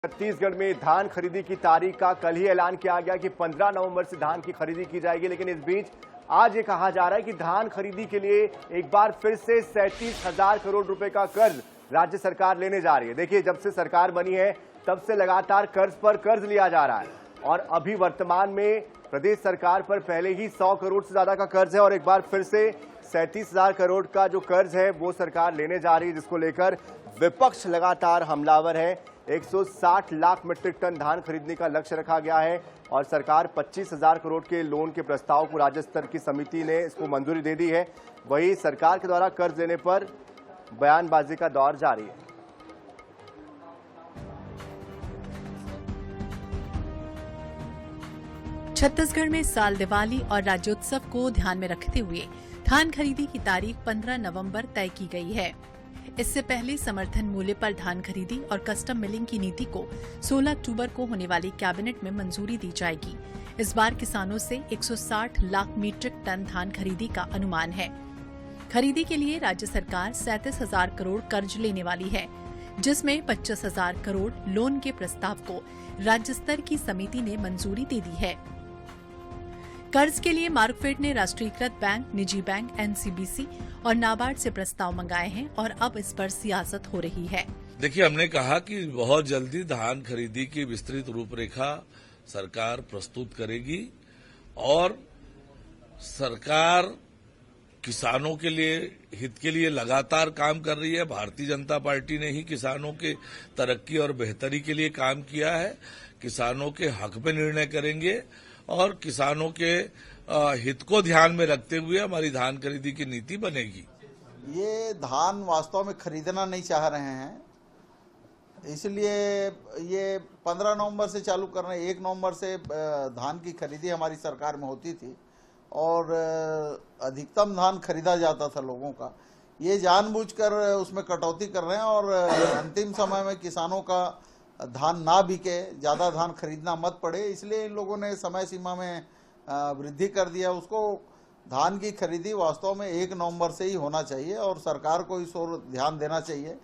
छत्तीसगढ़ में धान खरीदी की तारीख का कल ही ऐलान किया गया कि 15 नवंबर से धान की खरीदी की जाएगी, लेकिन इस बीच आज ये कहा जा रहा है कि धान खरीदी के लिए एक बार फिर से 37,000 करोड़ रुपए का कर्ज राज्य सरकार लेने जा रही है। देखिए, जब से सरकार बनी है तब से लगातार कर्ज पर कर्ज लिया जा रहा है और अभी वर्तमान में प्रदेश सरकार पर पहले ही 100 करोड़ से ज्यादा का कर्ज है और एक बार फिर से 37,000 करोड़ का जो कर्ज है वो सरकार लेने जा रही है, जिसको लेकर विपक्ष लगातार हमलावर है। 160 लाख मीट्रिक टन धान खरीदने का लक्ष्य रखा गया है और सरकार 25,000 करोड़ के लोन के प्रस्ताव को राज्य स्तर की समिति ने इसको मंजूरी दे दी है। वहीं सरकार के द्वारा कर्ज लेने पर बयानबाजी का दौर जारी है। छत्तीसगढ़ में साल दिवाली और राज्योत्सव को ध्यान में रखते हुए धान खरीदी की तारीख 15 नवंबर तय की गई है। इससे पहले समर्थन मूल्य पर धान खरीदी और कस्टम मिलिंग की नीति को 16 अक्टूबर को होने वाली कैबिनेट में मंजूरी दी जाएगी। इस बार किसानों से 160 लाख मीट्रिक टन धान खरीदी का अनुमान है। खरीदी के लिए राज्य सरकार 37,000 करोड़ कर्ज लेने वाली है, जिसमें 25,000 करोड़ लोन के प्रस्ताव को राज्य स्तर की समिति ने मंजूरी दे दी है। कर्ज के लिए मार्कफेड ने राष्ट्रीयकृत बैंक, निजी बैंक, एनसीबीसी और नाबार्ड से प्रस्ताव मंगाए हैं और अब इस पर सियासत हो रही है। देखिए, हमने कहा कि बहुत जल्दी धान खरीदी की विस्तृत रूपरेखा सरकार प्रस्तुत करेगी और सरकार किसानों के लिए हित के लिए लगातार काम कर रही है। भारतीय जनता पार्टी ने ही किसानों के तरक्की और बेहतरी के लिए काम किया है। किसानों के हक में निर्णय करेंगे और किसानों के हित को ध्यान में रखते हुए हमारी धान खरीदी की नीति बनेगी। ये धान वास्तव में खरीदना नहीं चाह रहे हैं, इसलिए ये 15 नवंबर से चालू कर रहे हैं। 1 नवंबर से धान की खरीदी हमारी सरकार में होती थी और अधिकतम धान खरीदा जाता था लोगों का। ये जानबूझकर उसमें कटौती कर रहे हैं और अंतिम समय में किसानों का धान ना बिके, ज़्यादा धान खरीदना मत पड़े, इसलिए इन लोगों ने समय सीमा में वृद्धि कर दिया। उसको धान की खरीदी वास्तव में 1 नवंबर से ही होना चाहिए और सरकार को इस ओर ध्यान देना चाहिए।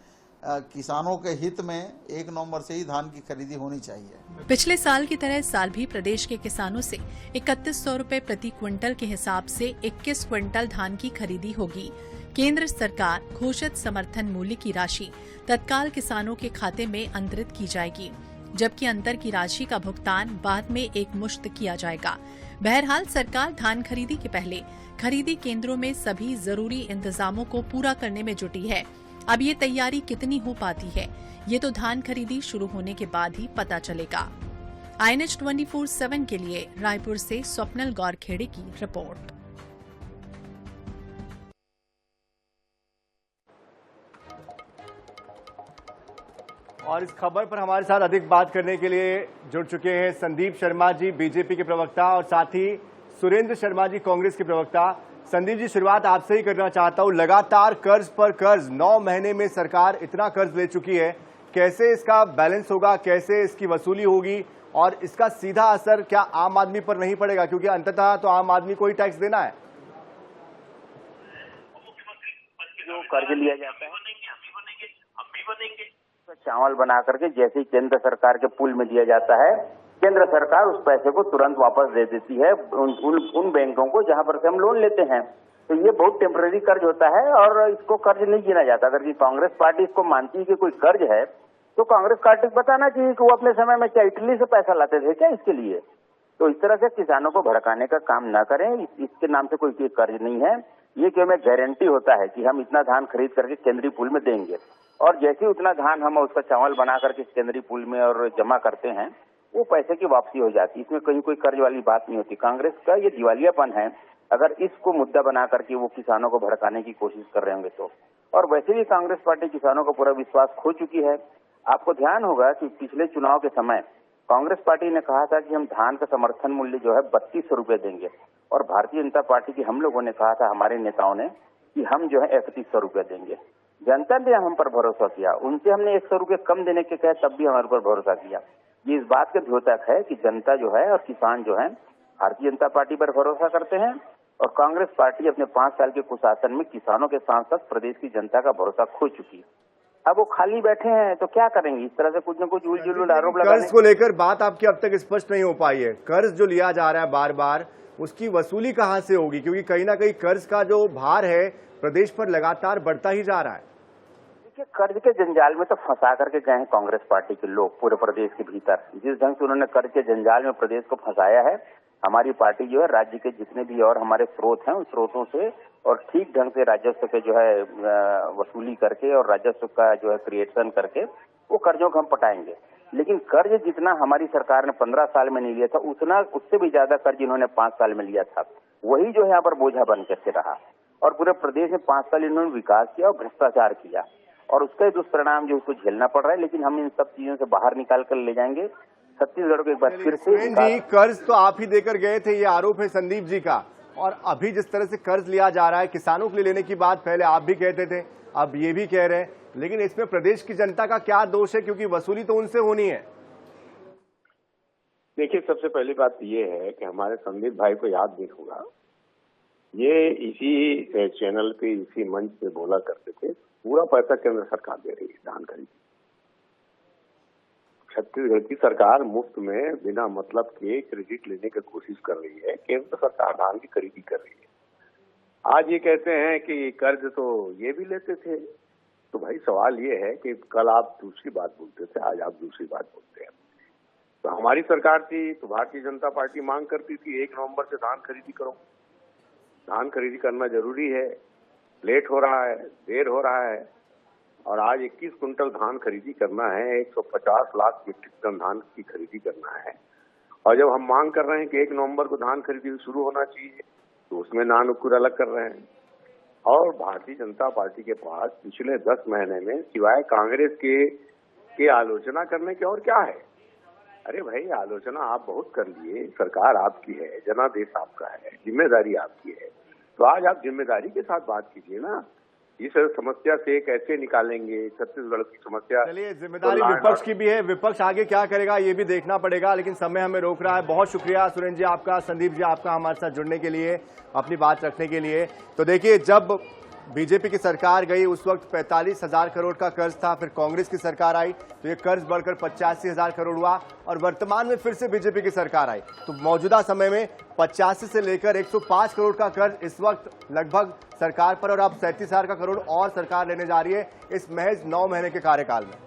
किसानों के हित में 1 नवंबर से ही धान की खरीदी होनी चाहिए। पिछले साल की तरह इस साल भी प्रदेश के किसानों से 3100 रुपए प्रति क्विंटल के हिसाब से 21 क्विंटल धान की खरीदी होगी। केंद्र सरकार घोषित समर्थन मूल्य की राशि तत्काल किसानों के खाते में अंतरित की जाएगी, जबकि अंतर की राशि का भुगतान बाद में एक मुश्त किया जाएगा। बहरहाल सरकार धान खरीदी के पहले खरीदी केंद्रों में सभी जरूरी इंतजामों को पूरा करने में जुटी है। अब ये तैयारी कितनी हो पाती है, ये तो धान खरीदी शुरू होने के बाद ही पता चलेगा। INH 24/7 के लिए रायपुर से स्वप्नल गौरखेड़े की रिपोर्ट। और इस खबर पर हमारे साथ अधिक बात करने के लिए जुड़ चुके हैं संदीप शर्मा जी, बीजेपी के प्रवक्ता, और साथ ही सुरेंद्र शर्मा जी, कांग्रेस के प्रवक्ता। संदीप जी, शुरुआत आपसे ही करना चाहता हूं। लगातार कर्ज पर कर्ज, 9 महीने में सरकार इतना कर्ज ले चुकी है, कैसे इसका बैलेंस होगा, कैसे इसकी वसूली होगी और इसका सीधा असर क्या आम आदमी पर नहीं पड़ेगा, क्योंकि अंततः तो आम आदमी को ही टैक्स देना है। जो कर्ज लिया जाता है चावल बना करके जैसे ही केंद्र सरकार के पूल में दिया जाता है, केंद्र सरकार उस पैसे को तुरंत वापस दे देती है उन बैंकों को जहां पर से हम लोन लेते हैं। तो ये बहुत टेम्पररी कर्ज होता है और इसको कर्ज नहीं गिना जाता। अगर कांग्रेस पार्टी इसको मानती है कि कोई कर्ज है तो कांग्रेस पार्टी को बताना चाहिए कि वो अपने समय में क्या इटली से पैसा लाते थे क्या इसके लिए। तो इस तरह से किसानों को भड़काने का काम ना करें। इसके नाम से कोई कर्ज नहीं है। ये कि हमें गारंटी होता है कि हम इतना धान खरीद करके केंद्रीय पूल में देंगे और जैसे ही उतना धान हम उसका चावल बना करके केंद्रीय पूल में और जमा करते हैं, वो पैसे की वापसी हो जाती है। इसमें कहीं कोई कर्ज वाली बात नहीं होती। कांग्रेस का ये दिवालियापन है अगर इसको मुद्दा बना करके वो किसानों को भड़काने की कोशिश कर रहे होंगे तो। और वैसे भी कांग्रेस पार्टी किसानों का पूरा विश्वास खो चुकी है। आपको ध्यान होगा कि पिछले चुनाव के समय कांग्रेस पार्टी ने कहा था कि हम धान का समर्थन मूल्य जो है 3200 रुपए देंगे और भारतीय जनता पार्टी की हम लोगों ने कहा था, हमारे नेताओं ने, कि हम जो है 3100 रुपए देंगे। जनता ने हम पर भरोसा किया। उनसे हमने 100 रुपए कम देने के कहे तब भी हमारे पर भरोसा किया। ये इस बात का द्योतक है कि जनता जो है और किसान जो है भारतीय जनता पार्टी पर भरोसा करते हैं और कांग्रेस पार्टी अपने 5 साल के कुशासन में किसानों के साथ साथ प्रदेश की जनता का भरोसा खो चुकी है। अब वो खाली बैठे हैं तो क्या करेंगे, इस तरह से कुछ न कुछ उलझुल आरोप लगाने। कर्ज को लेकर बात आपकी अब तक स्पष्ट नहीं हो पाई है। कर्ज जो लिया जा रहा है बार बार, उसकी वसूली कहां से होगी? क्योंकि कहीं ना कहीं कर्ज का जो भार है प्रदेश पर लगातार बढ़ता ही जा रहा है। देखिए, कर्ज के जंजाल में तो फंसा करके गए हैं कांग्रेस पार्टी के लोग पूरे प्रदेश के भीतर। जिस ढंग से उन्होंने कर्ज के जंजाल में प्रदेश को फंसाया है, हमारी पार्टी जो है राज्य के जितने भी और हमारे स्रोत हैं उन स्रोतों से और ठीक ढंग से राजस्व के जो है वसूली करके और राजस्व का जो है क्रिएशन करके वो कर्जों को हम पटाएंगे। लेकिन कर्ज जितना हमारी सरकार ने 15 साल में नहीं लिया था, उतना उससे भी ज्यादा कर्ज इन्होंने 5 साल में लिया था। वही जो है यहाँ पर बोझा बन करके रहा और पूरे प्रदेश में 5 साल इन्होंने विकास किया और भ्रष्टाचार किया और उसका दुष्परिणाम जो उसको झेलना पड़ रहा है। लेकिन हम इन सब चीजों से बाहर निकाल कर ले जाएंगे छत्तीसगढ़ को एक बार फिर से। कर्ज तो आप ही देकर गए थे, ये आरोप है संदीप जी का। और अभी जिस तरह से कर्ज लिया जा रहा है किसानों के लिए लेने की बात पहले आप भी कहते थे, अब ये भी कह रहे हैं, लेकिन इसमें प्रदेश की जनता का क्या दोष है? क्योंकि वसूली तो उनसे होनी है। देखिए, सबसे पहली बात ये है कि हमारे संदीप भाई को याद नहीं होगा, ये इसी चैनल पे इसी मंच पे बोला करते थे पूरा पैसा केंद्र सरकार दे रही है धान खरीदी। छत्तीसगढ़ की सरकार मुफ्त में बिना मतलब के क्रेडिट लेने की कोशिश कर रही है, केंद्र सरकार धान की खरीदी कर रही है। आज ये कहते हैं कि कर्ज तो ये भी लेते थे, तो भाई सवाल ये है कि कल आप दूसरी बात बोलते थे, आज आप दूसरी बात बोलते हैं। तो हमारी सरकार थी तो भारतीय जनता पार्टी मांग करती थी 1 नवंबर से धान खरीदी करो। धान खरीदी करना जरूरी है, लेट हो रहा है, देर हो रहा है और आज 21 कुंटल धान खरीदी करना है, 150 लाख मीट्रिक टन धान की खरीदी करना है। और जब हम मांग कर रहे हैं कि 1 नवंबर को धान खरीदी शुरू होना चाहिए तो उसमें नानुकुर अलग कर रहे हैं। और भारतीय जनता पार्टी के पास पिछले 10 महीने में सिवाय कांग्रेस के आलोचना करने के और क्या है? अरे भाई, आलोचना आप बहुत कर लिए, सरकार आपकी है, जनादेश आपका है, जिम्मेदारी आपकी है, तो आज आप जिम्मेदारी के साथ बात कीजिए ना। इस समस्या से कैसे निकालेंगे छत्तीसगढ़ की समस्या? चलिए, जिम्मेदारी विपक्ष की भी है, विपक्ष आगे क्या करेगा ये भी देखना पड़ेगा, लेकिन समय हमें रोक रहा है। बहुत शुक्रिया सुरेंद्र जी आपका, संदीप जी आपका हमारे साथ जुड़ने के लिए, अपनी बात रखने के लिए। तो देखिए, जब बीजेपी की सरकार गई उस वक्त 45,000 करोड़ का कर्ज था, फिर कांग्रेस की सरकार आई तो ये कर्ज बढ़कर 85,000 करोड़ हुआ और वर्तमान में फिर से बीजेपी की सरकार आई तो मौजूदा समय में 85 से लेकर 105 करोड़ का कर्ज इस वक्त लगभग सरकार पर और अब 37,000 का करोड़ और सरकार लेने जा रही है इस महज 9 महीने के कार्यकाल में।